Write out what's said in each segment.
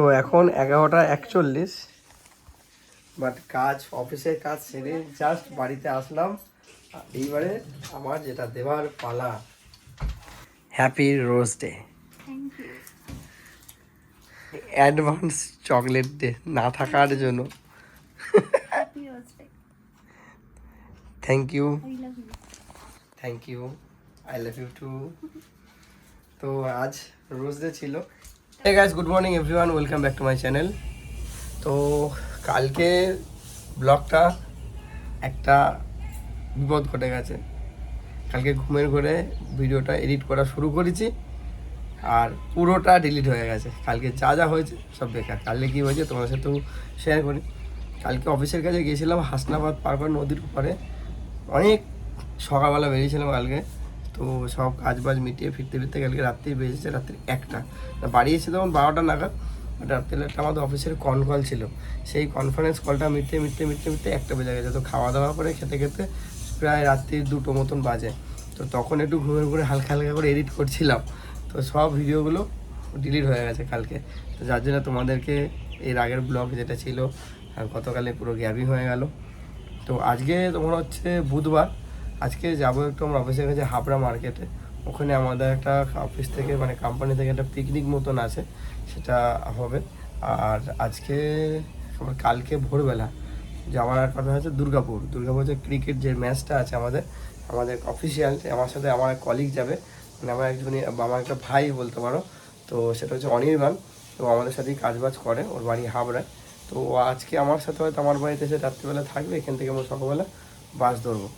তো এখন 11:41, বাট অফিসের কাজ সেরে জাস্ট বাড়িতে আসলাম। এইবারে আমার যেটা দেওয়ার পালা। Happy rose day, advance chocolate day না থাকার জন্য। Thank you, thank you, I love you too. তো আজ রোজ ডে ছিল। Hey guys, good morning everyone, welcome back to my channel. তো কালকে ব্লগটা একটা বিপদ ঘটে গেছে। কালকে ঘুমের ঘরে ভিডিওটা এডিট করা শুরু করেছি আর পুরোটা ডিলিট হয়ে গেছে। কালকে যা যা হয়েছে সব বেকার। কালকে কী হয়েছে তোমার সাথেও শেয়ার করি। কালকে অফিসের কাছে গিয়েছিলাম হাসনাবাদ পার করে নদীর উপরে। অনেক সকালবেলা বেরিয়েছিলাম কালকে। তো সব কাজবাজ মিটিয়ে ফিরতে ফিরতে কালকে রাত্রি বেজেছে রাত্রি 1টা। বাড়ি এসে তখন 12টা নাগাদ। রাত্রে একটা আমাদের অফিসের কল ছিল, সেই কনফারেন্স কলটা মিটতে 1টা বেজে গেছে। তো খাওয়া দাওয়া করে খেতে খেতে প্রায় রাত্রির 2টো মতন বাজে। তো তখন একটু ঘুমের ঘুরে হালকা হালকা করে এডিট করছিলাম। তো সব ভিডিওগুলো ডিলিট হয়ে গেছে কালকে। তো যার জন্য তোমাদেরকে এর আগের ব্লগ যেটা ছিল গতকালে পুরো গ্যাবই হয়ে গেল। তো আজকে তোমার হচ্ছে বুধবার। আজকে যাবো একটু আমার অফিসের কাছে হাবড়া মার্কেটে। ওখানে আমাদের একটা অফিস থেকে মানে কোম্পানি থেকে একটা পিকনিক মতন আছে, সেটা হবে। আর আজকে আমার কালকে ভোরবেলা যাওয়ার কথা হচ্ছে দুর্গাপুর যে ক্রিকেট যে ম্যাচটা আছে আমাদের অফিসিয়াল। আমার সাথে আমার কলিগ যাবে, মানে আমার একটা ভাই বলতে পারো। তো সেটা হচ্ছে অনির্বাণ। তো আমাদের সাথেই কাজবাজ করে, ওর বাড়ি হাবড়ায়। তো আজকে আমার সাথে হয়তো আমার বাড়িতে এসে রাত্রিবেলা থাকবে। এখান থেকে আমরা সকালবেলা বাস ধরবো।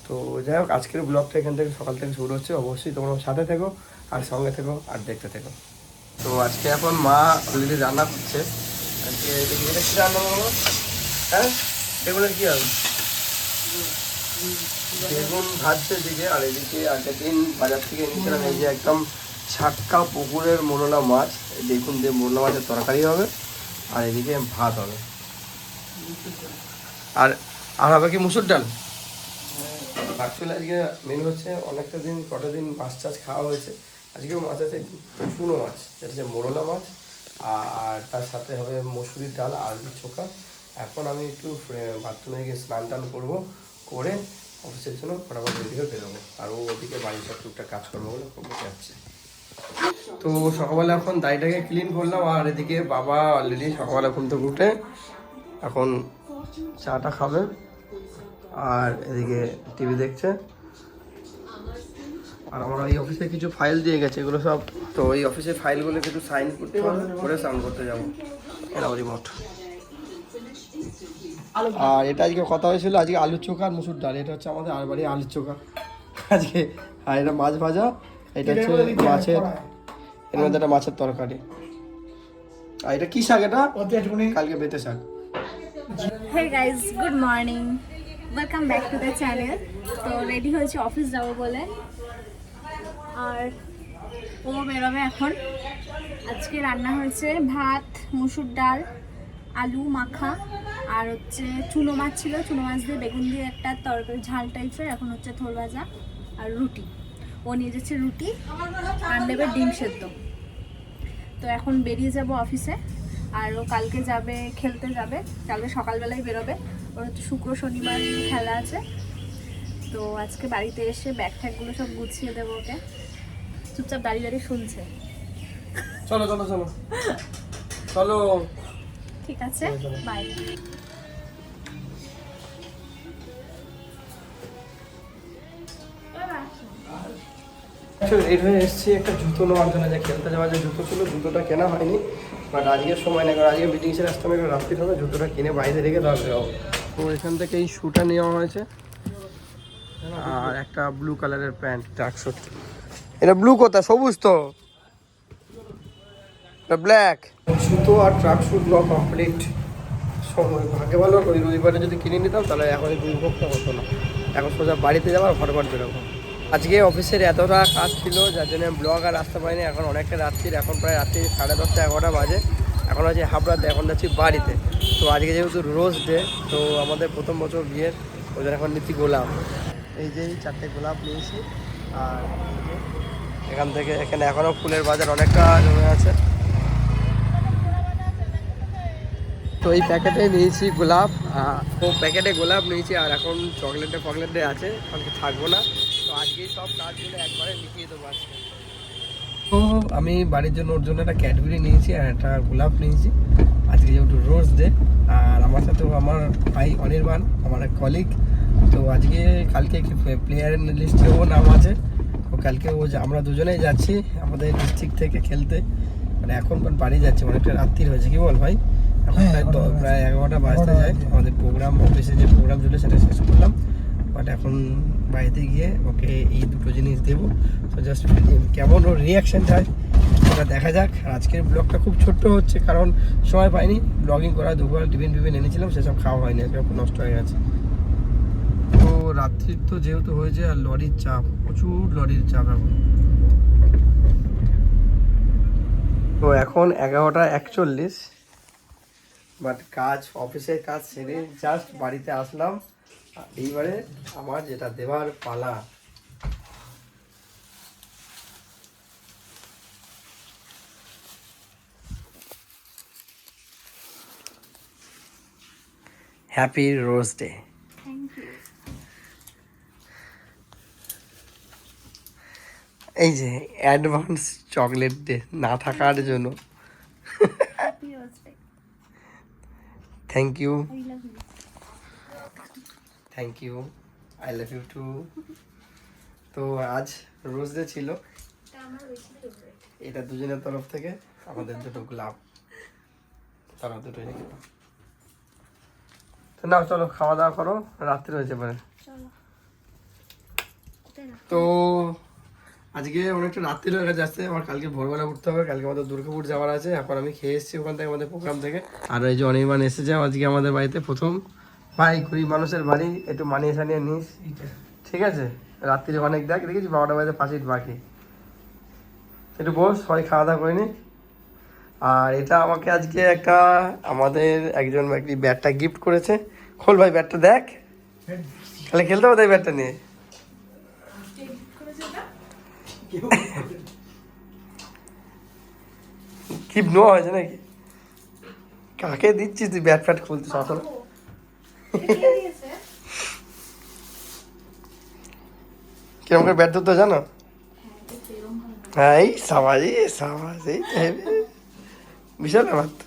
তো যাই হোক, আজকের ব্লগটা এখান থেকে সকাল থেকে শুরু হচ্ছে। অবশ্যই তোমরা সাথে থেকো আর সঙ্গে থেকো আর দেখতে থেকো। তো আজকে এখন মা অলরেডি রান্না করছে। আজকে এদিকে কী রান্না করবো? হ্যাঁ, বেগুনের কী হবে? বেগুন ভাজছে এদিকে। আর এদিকে আগের দিন বাজার থেকে এনেছিলাম এই যে একদম ছাক্কা পুকুরের মোরলা মাছ। এই দেখুন যে মোরলা মাছের তরকারি হবে আর এদিকে ভাত হবে। আর আর হবে কি মুসুর ডাল। অ্যাকচুয়ালি আজকে মেনু হচ্ছে কটা দিন মাছ টাছ খাওয়া হয়েছে। আজকেও মাছ আছে, চুনো মাছ, যেটা হচ্ছে মোরলা মাছ। আর তার সাথে হবে মসুরির ডাল আর চোখা। এখন আমি একটু বাথরুমে গিয়ে স্নান টান করবো, করে অফিসের জন্য ফটাফট ওইদিকে বেরোবো। আর ও ওদিকে বাড়ির সব টুকটাক কাজকর্মগুলো করতে যাচ্ছে। তো সকালবেলা এখন দাড়িটাকে ক্লিন করলাম। আর এদিকে বাবা অলরেডি সকালবেলা ঘুম থেকে উঠে এখন চাটা খাবে আর এদিকে টিভি দেখছে। আর আমরা এই অফিসে কিছু ফাইল দিয়ে গেছে, এগুলো সব। তো এই অফিসের ফাইলগুলো কিছু সাইন করতে হবে, করে সাইন করতে যাবো। এরাও রিমোট। আর এটা আজকে কথা হয়েছিল, আজকে আলুর চোখা আর মুসুর ডাল। এটা হচ্ছে আমাদের আর বাড়ি আলুর চোখা আজকে। আর এটা মাছ ভাজা, এটা হচ্ছে মাছের, এর মধ্যে একটা মাছের তরকারি। আর এটা কি শাক? এটা কালকে বেটে শাক। Hey guys, good morning. Welcome back to the channel. তো রেডি হয়েছে অফিস যাব বলে, আর ও বেরোবে এখন। আজকে রান্না হয়েছে ভাত, মুসুর ডাল, আলু মাখা, আর হচ্ছে চুনো মাছ ছিল, চুনো মাছ দিয়ে বেগুন দিয়ে একটা তরকারি ঝাল টাইপের। এখন হচ্ছে থোর ভাজা আর রুটি। ও নিয়ে যাচ্ছে রুটি আর নেবে ডিম সেদ্ধ। তো এখন বেরিয়ে যাব অফিসে। আর ও কালকে যাবে, খেলতে যাবে। কালকে সকালবেলায় বেরোবে। ওর হচ্ছে শুক্র শনিবার খেলা আছে। তো আজকে বাড়িতে এসে ব্যাগ ট্যাগগুলো সব গুছিয়ে দেবো ওকে। চুপচাপ দাঁড়িয়ে দাঁড়িয়ে শুনছে। চলো চলো চলো চলো। ঠিক আছে, বাই। রেড হয়ে এসেছি একটা জুতো নেওয়ার জন্য, যে খেলতে যাওয়ার যে জুতো ছিল, জুতোটা কেনা হয়নি। বাট আজকের সময় না, কারণ আজকে মিটিং সেরে আসতে আমি একটু রাত্রির হবে। জুতোটা কিনে বাইরে রেখে তারপরে যাবো। তো এখান থেকে এই শুটা নেওয়া হয়েছে আর একটা ব্লু কালারের প্যান্ট, ট্র্যাকস্যুট। এটা ব্লু কোথায়? সবুজ তো, ব্ল্যাক। জুতো আর ট্র্যাকস্যুট নেওয়া কমপ্লিট। সময় ভাগে ভালো, ওই রবিবারে যদি কিনে নিতাম তাহলে এখন এই দুর্ভোগটা হতো না। এখন সোজা বাড়িতে যাবার ফটাফট বেরোবো। আজকে অফিসের এতটা কাজ ছিল যার জন্য ব্লগ আর আসতে পারিনি। এখন অনেকটা রাত্রির, এখন প্রায় রাত্রি 10:30 11টা বাজে। এখন আছে হাবড়াতে, এখন যাচ্ছি বাড়িতে। তো আজকে যেহেতু রোজ ডে, তো আমাদের প্রথম বছর বিয়ের, ওই জন্য এখন নিচ্ছি গোলাপ। এই যে 4টে গোলাপ নিয়েছি। আর এখান থেকে এখানে এখনও ফুলের বাজার অনেকটা জমে আছে। তো এই প্যাকেটে নিয়েছি গোলাপ, তো প্যাকেটে গোলাপ নিয়েছি আর এখন চকলেটে আছে, কালকে থাকবো না। তো আজকেই সব কাজগুলো একবারে মিটিয়ে দেবো আজকে। তো আমি বাড়ির জন্য ওর জন্য একটা ক্যাডবেরি নিয়েছি আর একটা গোলাপ নিয়েছি আজকে, যেহেতু রোজ ডে। আর আমার সাথেও আমার ভাই অনির্বাণ, আমার এক কলিগ। তো আজকে কালকে প্লেয়ারের লিস্টে ও নাম আছে। তো কালকে আমরা দুজনেই যাচ্ছি আমাদের ডিস্ট্রিক্ট থেকে খেলতে। মানে এখন বাড়ি যাচ্ছে, অনেকটা রাত্রির হয়েছে, কি বল ভাই? এখন প্রায় 11টা বাজতে যায়। আমাদের প্রোগ্রাম, অফিসে যে প্রোগ্রাম ছিল সেটা শেষ করলাম, বাট এখন বাড়িতে গিয়ে ওকে এই দুটো জিনিস দেবো। তো জাস্ট কেমন ওর রিয়াকশানটা হয় সেটা দেখা যাক। আর আজকের ব্লগটা খুব ছোট্ট হচ্ছে কারণ সময় পাইনি ব্লগিং করা, দুপুর টিফিন এনেছিলাম, সেসব খাওয়া হয়নি, আজকে নষ্ট হয়ে গেছে। তো রাত্রির তো যেহেতু হয়েছে আর লরির চাপ, প্রচুর লরির চাপ এখন। তো এখন 11টা 41, বাট অফিসের কাজ সেরে জাস্ট বাড়িতে আসলাম। এইবারে আমার যেটা দেওয়ার পালা। Happy rose day. Thank you. এই যে অ্যাডভান্স চকলেট ডে না থাকার জন্য happy rose day. Thank you, I love you. Thank you, I love you too. তো আজ রোজ ডে ছিল, এটা আমার বেশি ফেভারিট। এটা দুজনের তরফ থেকে আমাদের দুটো গোলাপ, তারা দুটো রেখে দাও। তো নাও চলো খাওয়া দাওয়া করো, রাত্রি হয়েছে পরে। চলো। তো আজকে অনেকটা রাত্রি হয়ে যাচ্ছে, আমার কালকে ভোরবেলা উঠতে হবে, কালকে আমাদের দুর্গাপুর যাওয়ার আছে। এখন আমি খেয়ে এসেছি ওখান থেকে আমাদের প্রোগ্রাম থেকে। আর এই যে অনির্বাণ এসেছে আজকে আমাদের বাড়িতে প্রথম। ভাই গরিব মানুষের বাড়ি, একটু মানিয়ে সানিয়ে নিস, ঠিক আছে? রাত্রি অনেক দেখেছি 12টা বাজে 5 মিনিট বাকি। একটু বস, সবাই খাওয়া দাওয়া করিনি। আর এটা আমাকে আজকে একটা আমাদের একজন ব্যক্তি ব্যাটটা গিফট করেছে। খোল ভাই ব্যাটটা দেখ, তাহলে খেলতে হবে তাই ব্যাটটা নিয়ে। গিফট নেওয়া হয়েছে নাকি? কাকে দিচ্ছিস তুই ব্যাট ফ্যাট খুলতে সকাল? কিরম করে ব্যাট ধরতে জানো? হ্যাঁ এই সাবাজ, এই তো হেবি, বিশাল ব্যাপার তো।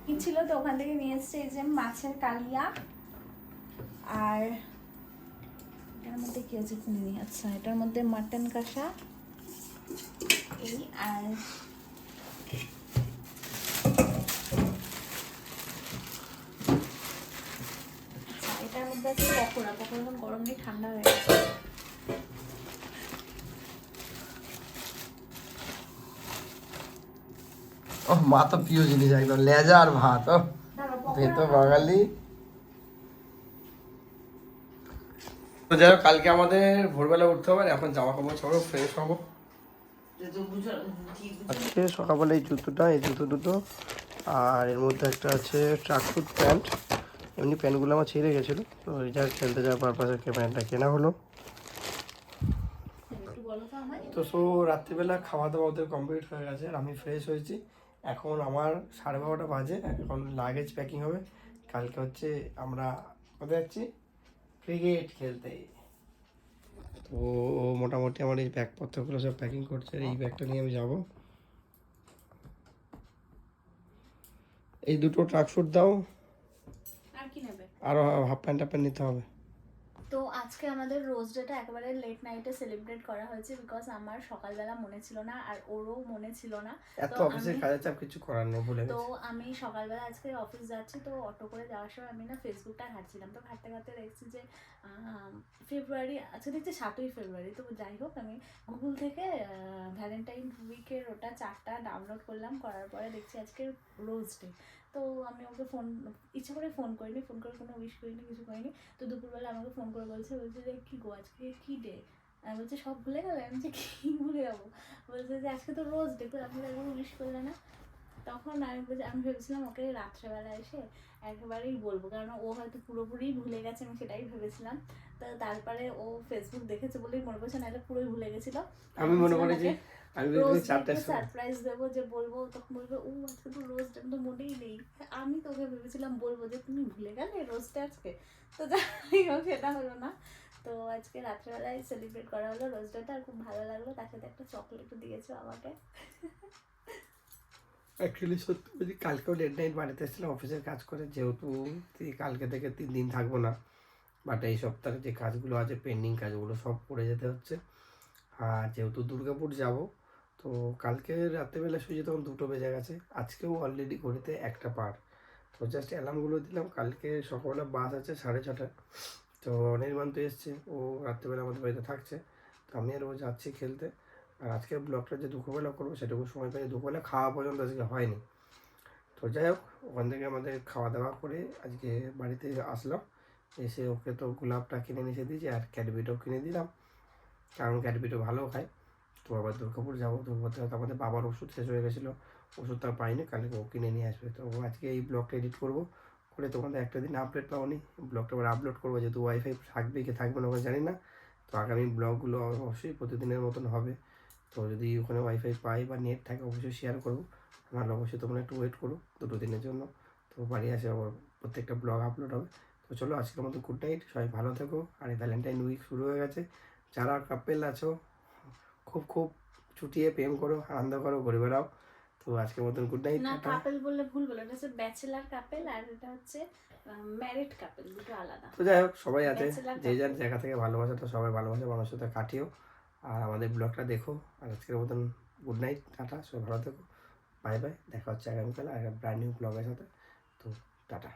কি ছিল তো ওখান থেকে নিয়ে এসছে এই যে মাছের কালিয়া, আর এটার মধ্যে কি আছে শুনিনি। আচ্ছা, এটার মধ্যে মাটন কষা, এই আর আচ্ছা এটার মধ্যে আছে পকোড়া। পকোড়া গরম নেই, ঠান্ডা হয়ে গেছে। ও মা তো প্রিয় জিনিস একদম, লেজা আর ভাত। ও ভেতো বাঙালি। তো যাই হোক, কালকে আমাদের ভোরবেলা উঠতে হবে, এখন জামা কাপড় ছাড়ো, ফ্রেশ হবো। আজকে সকালবেলা এই জুতো দুটো, আর এর মধ্যে একটা আছে ট্রাকসুট প্যান্ট। এমনি প্যান্টগুলো আমার ছিঁড়ে গেছিলো, তো যা খেলতে যাওয়ার পারপাসে প্যান্টটা কেনা হলো। তো রাত্রিবেলা খাওয়া দাওয়া ওদের কমপ্লিট হয়ে গেছে আর আমি ফ্রেশ হয়েছি। এখন আমার 12:30 বাজে, এখন লাগেজ প্যাকিং হবে। কালকে হচ্ছে আমরা কোথায় যাচ্ছি? ক্রিকেট খেলতে। তো ও মোটামুটি আমার এই ব্যাগপত্রগুলো সব প্যাকিং করছে, আর এই ব্যাগটা নিয়ে আমি যাব। এই দুটো ট্রাকস্যুট দাও, আর কি নেবে? আরও হাফ প্যান্ট নিতে হবে। তো আজকে আমাদের রোজ ডেটা একেবারে লেট নাইটে সেলিব্রেট করা হয়েছে, বিকজ আমার সকালবেলা মনে ছিল না আর ওরও মনে ছিল না। এত অফিসের কাজের চাপ, কিছু করার নেই, ভুলে গেছি। তো আমি সকালবেলা আজকে অফিস যাচ্ছি, তো অটো করে যাওয়ার সময় আমি না ফেসবুকটা ঘাঁটছিলাম, তো ঘাঁটতে ঘাঁটতে দেখছি যে ফেব্রুয়ারি, আজকে দেখছি 7ই ফেব্রুয়ারি। তো যাই হোক, আমি গুগল থেকে ভ্যালেন্টাইন উইকের ওটা 4টা ডাউনলোড করলাম, করার পরে দেখছি আজকে রোজ ডে। তো আমি ওকে ইচ্ছা করে ফোন করিনি, ফোন করে কোনো উইশ করিনি, কিছু করিনি। তো দুপুরবেলা আমাকে ফোন করে বলছে যে কী গো আজকে কী ডে? আমি বলছি সব ভুলে গেলে। আমি যে কী ভুলে যাবো? বলছে যে আজকে তো রোজ ডে, তো আপনি একবার উইশ করলে না। তখন আমি ভেবেছিলাম ওকে রাত্রেবেলা এসে একেবারেই বলবো, কারণ ও হয়তো পুরোপুরি ভুলে গেছে, আমি সেটাই ভেবেছিলাম। তো তারপরে ও ফেসবুক দেখেছে বলেই মনে করছে, নাহলে পুরোই ভুলে গেছিল। আমি মনে করেছি আমি রোজ বেরিয়ে 4টার সময়। সারপ্রাইজ দেবো, যে বলবো, তখন বলবে ও আজকে তো রোজটা তো মোটেই নেই। আমি তোকে ভেবেছিলাম বলবো যে তুমি ভুলে গেলে রোজটা আজকে, তো যাই হোক সেটা হলো না। তো আজকে রাত্রেবেলায় সেলিব্রেট করা হলো রোজ ডেটা, আর খুব ভালো লাগলো। তার সাথে একটা চকলেটও দিয়েছো আমাকে। অ্যাকচুয়ালি সত্যি বলছি, কালকেও লেট নাইট বাড়িতে এসেছিলাম অফিসের কাজ করে, যেহেতু কালকে থেকে 3 দিন থাকবো না, বাট এই সপ্তাহে যে কাজগুলো আছে পেন্ডিং কাজগুলো সব করে যেতে হচ্ছে। আর যেহেতু দুর্গাপুর যাব, তো কালকে রাত্রেবেলা শুয়ে তখন 2টো বেজে গেছে, আজকেও অলরেডি ঘড়িতে 1টা পার। তো জাস্ট অ্যালার্মগুলো দিলাম, কালকে সকালবেলা বাস আছে 6:30। তো অনির্বাণ তো এসছে, ও রাত্রেবেলা আমাদের বাড়িতে থাকছে, তো আমি আর ও যাচ্ছি খেলতে। আর আজকে ব্লগটা যে দুপুরবেলা করবো সেটুকু সময় পাই, দুপুরবেলা খাওয়া পর্যন্ত আজকে হয়নি। তো যাই হোক, ওখান থেকে আমাদের খাওয়া দাওয়া করে আজকে বাড়িতে আসলাম। এসে ওকে তো গোলাপটা কিনে নিয়ে এসে দিয়েছি, আর ক্যাডবেটও কিনে দিলাম, কারণ ক্যাডবেটও ভালো খায়। তো আবার দুর্গাপুর যাবো, দুর্গাপুর থেকে তো আমাদের বাবার ওষুধ শেষ হয়ে গেছিলো, ওষুধটা পাইনি, কালকে ও কিনে নিয়ে আসবে। তো আজকে এই ব্লগটা এডিট করবো, করে তোমাদের একটা দিন আপডেট পাওনি, ব্লগটা আবার আপলোড করবো, যেহেতু ওয়াইফাই থাকবে কি থাকবে না ওখানে জানি না। তো আগামী ব্লগগুলো অবশ্যই প্রতিদিনের মতন হবে। তো যদি ওখানে ওয়াইফাই পাই বা নেট থাকে অবশ্যই শেয়ার করবো, নাহলে অবশ্যই তোমরা একটু ওয়েট করো 2 দিনের জন্য। তো বাড়ি আসে আবার প্রত্যেকটা ব্লগ আপলোড হবে। তো চলো আজকের মতো গুড নাইট, সবাই ভালো থেকো। আর এই ভ্যালেন্টাইন উইক শুরু হয়ে গেছে, যারা কাপেল আছো খুব খুব ছুটিয়ে প্রেম করো, আনন্দ করো, ঘুরে বেড়াও। তো আজকের মতন গুড নাইট। না, কাপেল বললে ভুল বলে, এটা হচ্ছে ব্যাচেলার কাপেল, আর এটা হচ্ছে ম্যারিড কাপেল, দুটো আলাদা। তো যাই হোক, সবাই আছে Bachelor যে যার জায়গা থেকে ভালোবাসাটা সবাই ভালোবাসা মানুষের সাথে কাটিও, আর আমাদের ব্লগটা দেখো। আর আজকের মতন গুড নাইট, টাটা, সবাই ভালো থেকো, বাই বাই। দেখা হচ্ছে আগামীকাল আর একটা ব্র্যান্ড নিউ ব্লগের সাথে। তো টাটা।